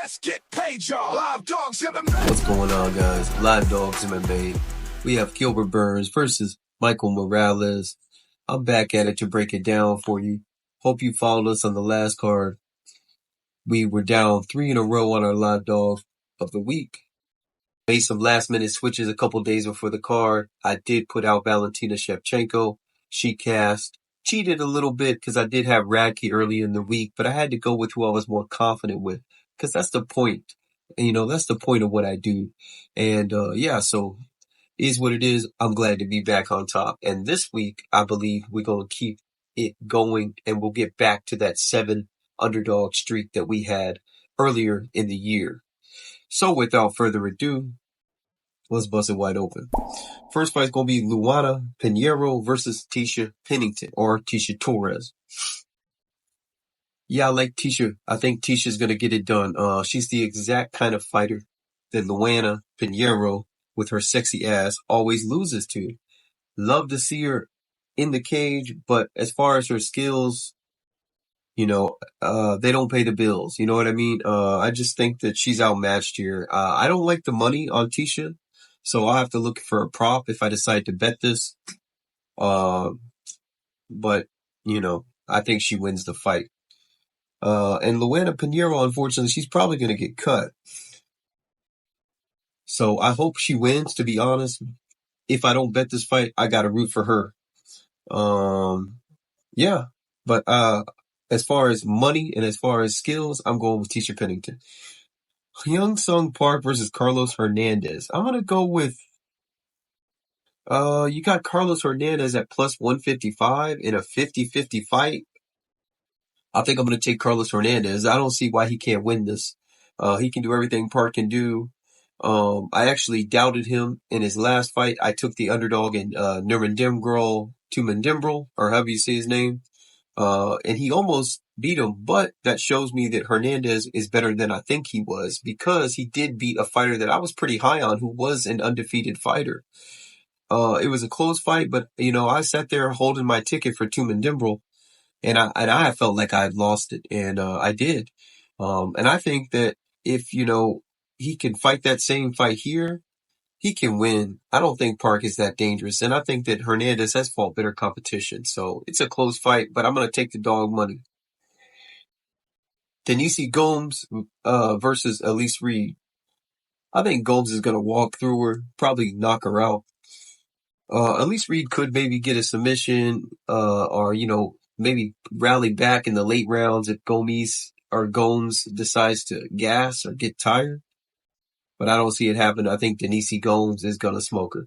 Let's get paid, y'all. Live Dogs MMA. What's going on, guys? Live Dogs MMA. We have Gilbert Burns versus Michael Morales. I'm back at it to break it down for you. Hope you followed us on the last card. We were down 3 in a row on our Live Dog of the week. Made some last minute switches a couple days before the card. I did put out Valentina Shevchenko. She cast. Cheated a little bit because I did have Radke early in the week, but I had to go with who I was more confident with because that's the point. And, that's the point of what I do. And, so is what it is. I'm glad to be back on top. And this week, I believe we're going to keep it going and we'll get back to that 7 underdog streak that we had earlier in the year. So without further ado, let's bust it wide open. First fight is going to be Luana Pinheiro versus Tisha Pennington or Tisha Torres. Yeah, I like Tisha. I think Tisha's going to get it done. She's the exact kind of fighter that Luana Pinheiro, with her sexy ass, always loses to. Love to see her in the cage, but as far as her skills, they don't pay the bills. You know what I mean? I just think that she's outmatched here. I don't like the money on Tisha, so I'll have to look for a prop if I decide to bet this. But, I think she wins the fight. And Luana Pinheiro, unfortunately, she's probably going to get cut. So I hope she wins, to be honest. If I don't bet this fight, I got to root for her. But as far as money and as far as skills, I'm going with Tisha Pennington. Hyung Sung Park versus Carlos Hernandez. I'm going to go with, you got Carlos Hernandez at plus 155 in a 50-50 fight. I think I'm going to take Carlos Hernandez. I don't see why he can't win this. He can do everything Park can do. I actually doubted him in his last fight. I took the underdog in Tumendimbrel, or however you say his name. And he almost beat him, but that shows me that Hernandez is better than I think he was because he did beat a fighter that I was pretty high on who was an undefeated fighter. It was a close fight, but, I sat there holding my ticket for Tumendimbrel. And I felt like I had lost it, and I did. And I think that if, he can fight that same fight here, he can win. I don't think Park is that dangerous, and I think that Hernandez has fought better competition. So it's a close fight, but I'm going to take the dog money. Denise Gomes versus Elise Reed. I think Gomes is going to walk through her, probably knock her out. Elise Reed could maybe get a submission, or, maybe rally back in the late rounds if Gomes decides to gas or get tired. But I don't see it happen. I think Denise Gomes is going to smoke her.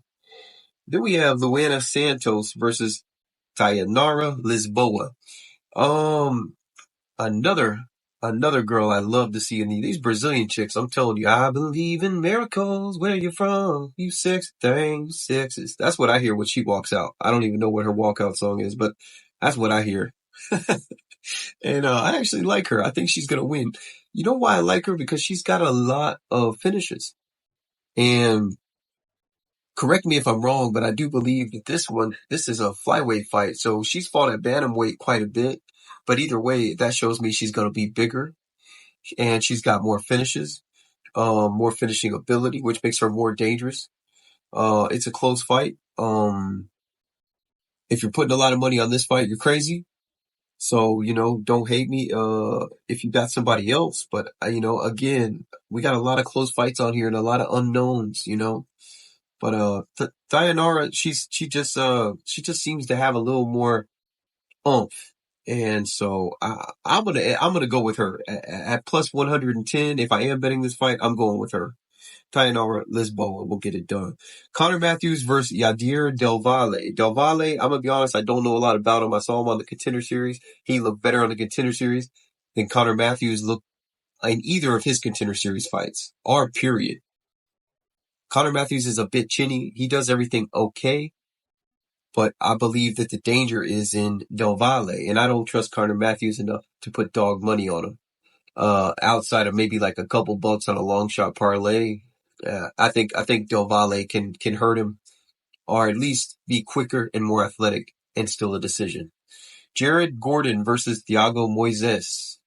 Then we have Luana Santos versus Tayanara Lisboa. Another girl I love to see in these Brazilian chicks. I'm telling you, I believe in miracles. Where you from? You sex thing, sexes. That's what I hear when she walks out. I don't even know what her walkout song is, but that's what I hear. And I actually like her. I think she's going to win. You know why I like her? Because she's got a lot of finishes. And correct me if I'm wrong, but I do believe that this is a flyweight fight. So she's fought at bantamweight quite a bit. But either way, that shows me she's going to be bigger. And she's got more finishes, more finishing ability, which makes her more dangerous. It's a close fight. If you're putting a lot of money on this fight, you're crazy. So, don't hate me, if you got somebody else. But, again, we got a lot of close fights on here and a lot of unknowns, But, Dayanara, she just seems to have a little more oomph. And so I'm gonna go with her at plus 110. If I am betting this fight, I'm going with her. Tayanara Lisboa will get it done. Conor Matthews versus Yadir Del Valle. Del Valle, I'm going to be honest, I don't know a lot about him. I saw him on the Contender Series. He looked better on the Contender Series than Conor Matthews looked in either of his Contender Series fights, or period. Conor Matthews is a bit chinny. He does everything okay, but I believe that the danger is in Del Valle, and I don't trust Conor Matthews enough to put dog money on him. Outside of maybe like a couple bucks on a long shot parlay, I think Del Valle can hurt him, or at least be quicker and more athletic, and still a decision. Jared Gordon versus Thiago Moises.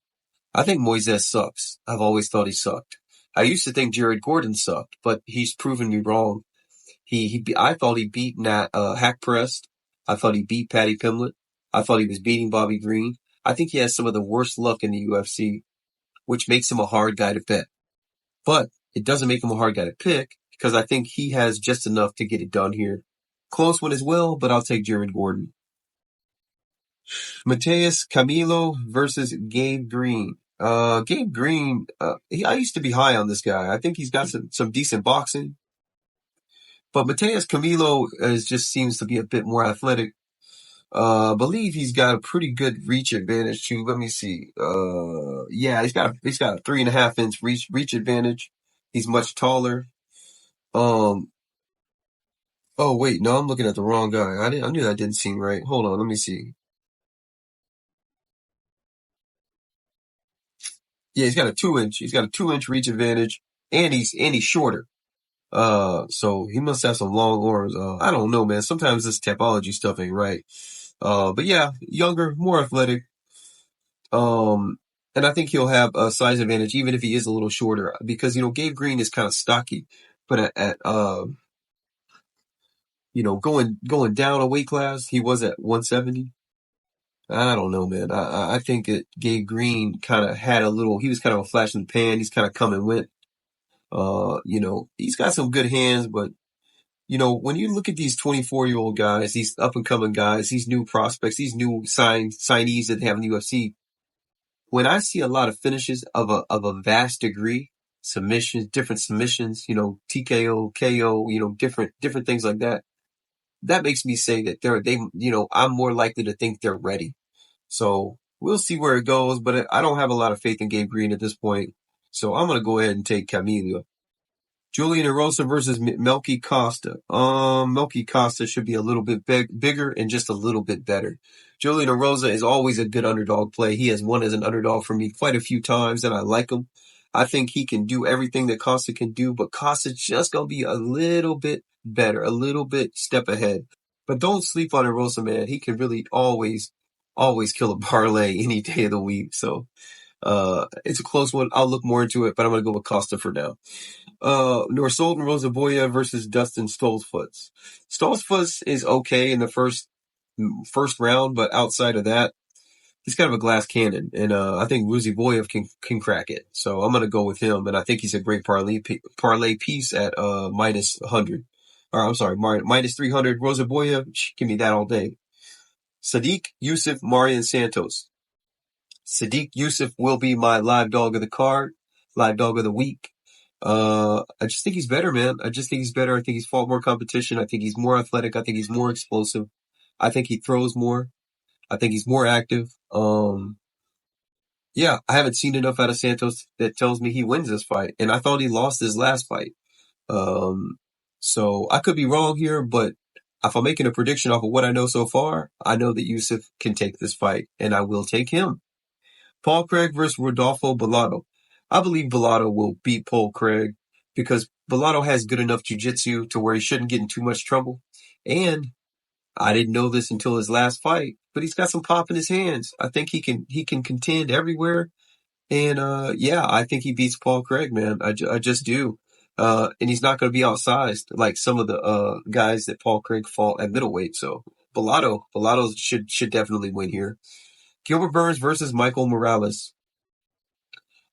I think Moises sucks. I've always thought he sucked. I used to think Jared Gordon sucked, but he's proven me wrong. I thought he beat Hack Pressed. I thought he beat Patty Pimlet. I thought he was beating Bobby Green. I think he has some of the worst luck in the UFC, which makes him a hard guy to bet. But it doesn't make him a hard guy to pick because I think he has just enough to get it done here. Close one as well, but I'll take Jared Gordon. Mateus Camilo versus Gabe Green. Gabe Green, I used to be high on this guy. I think he's got some decent boxing. But Mateus Camilo just seems to be a bit more athletic. I believe he's got a pretty good reach advantage too. Let me see. Yeah, he's got a 3.5 inch reach advantage. He's much taller. Oh wait, no, I'm looking at the wrong guy. I knew that didn't seem right. Hold on, let me see. Yeah, he's got a 2 inch reach advantage, and he's shorter. So he must have some long arms. I don't know, man. Sometimes this topology stuff ain't right. But yeah, younger, more athletic. And I think he'll have a size advantage even if he is a little shorter because, Gabe Green is kind of stocky, but going down a weight class, he was at 170. I don't know, man. I think that Gabe Green kind of he was kind of a flash in the pan. He's kind of come and went. He's got some good hands, but when you look at these 24-year-old guys, these up and coming guys, these new prospects, these new signees that they have in the UFC, when I see a lot of finishes of a vast degree, different submissions, TKO, KO, different things like that, that makes me say that I'm more likely to think they're ready. So we'll see where it goes, but I don't have a lot of faith in Gabe Green at this point. So I'm going to go ahead and take Camilo. Julian Erosa versus Melky Costa. Melky Costa should be a little bit bigger and just a little bit better. Julian Erosa is always a good underdog play. He has won as an underdog for me quite a few times, and I like him. I think he can do everything that Costa can do, but Costa's just going to be a little bit better, a little bit step ahead. But don't sleep on Erosa, man. He can really always kill a parlay any day of the week. So, it's a close one. I'll look more into it, but I'm going to go with Costa for now. Norsoltan Rosaboya versus Dustin Stoltzfus. Stoltzfus is okay in the first round, but outside of that, he's kind of a glass cannon, and I think Rosaboyev can crack it. So I'm gonna go with him, and I think he's a great parlay piece at minus 100. Or I'm sorry, minus 300. Rosaboyev, give me that all day. Sadiq Yusuf, Marian Santos. Sadiq Yusuf will be my live dog of the card, live dog of the week. I just think he's better, man. I just think he's better. I think he's fought more competition. I think he's more athletic. I think he's more explosive. I think he throws more. I think he's more active. Yeah, I haven't seen enough out of Santos that tells me he wins this fight. And I thought he lost his last fight. So I could be wrong here, but if I'm making a prediction off of what I know so far, I know that Yusuf can take this fight, and I will take him. Paul Craig versus Rodolfo Bellato. I believe Bellato will beat Paul Craig because Bellato has good enough jiu-jitsu to where he shouldn't get in too much trouble. And I didn't know this until his last fight, but he's got some pop in his hands. I think he can contend everywhere. And, yeah, I think he beats Paul Craig, man. I just do. And he's not going to be outsized like some of the, guys that Paul Craig fought at middleweight. So Bellato should definitely win here. Gilbert Burns versus Michael Morales.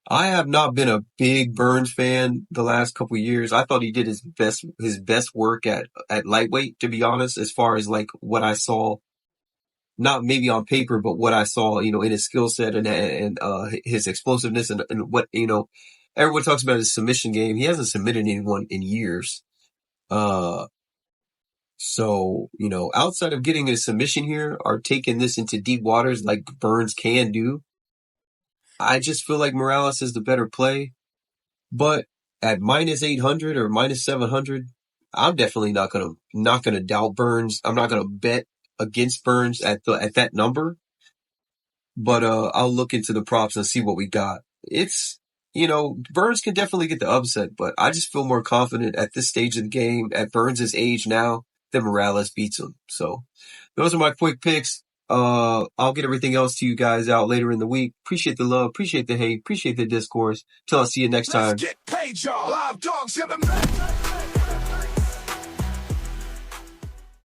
I have not been a big Burns fan the last couple of years. I thought he did his best work at lightweight, to be honest, as far as like what I saw, not maybe on paper, but what I saw, in his skill set and his explosiveness and what, everyone talks about his submission game. He hasn't submitted anyone in years. So, outside of getting a submission here or taking this into deep waters like Burns can do, I just feel like Morales is the better play. But at minus 800 or minus 700, I'm definitely not gonna doubt Burns. I'm not gonna bet against Burns at that number. But I'll look into the props and see what we got. It's Burns can definitely get the upset, but I just feel more confident at this stage of the game, at Burns' age now, that Morales beats him. So those are my quick picks. I'll get everything else to you guys out later in the week. Appreciate the love, appreciate the hate, appreciate the discourse. Till I see you next Let's time. get paid, y'all. Live dogs in the mix.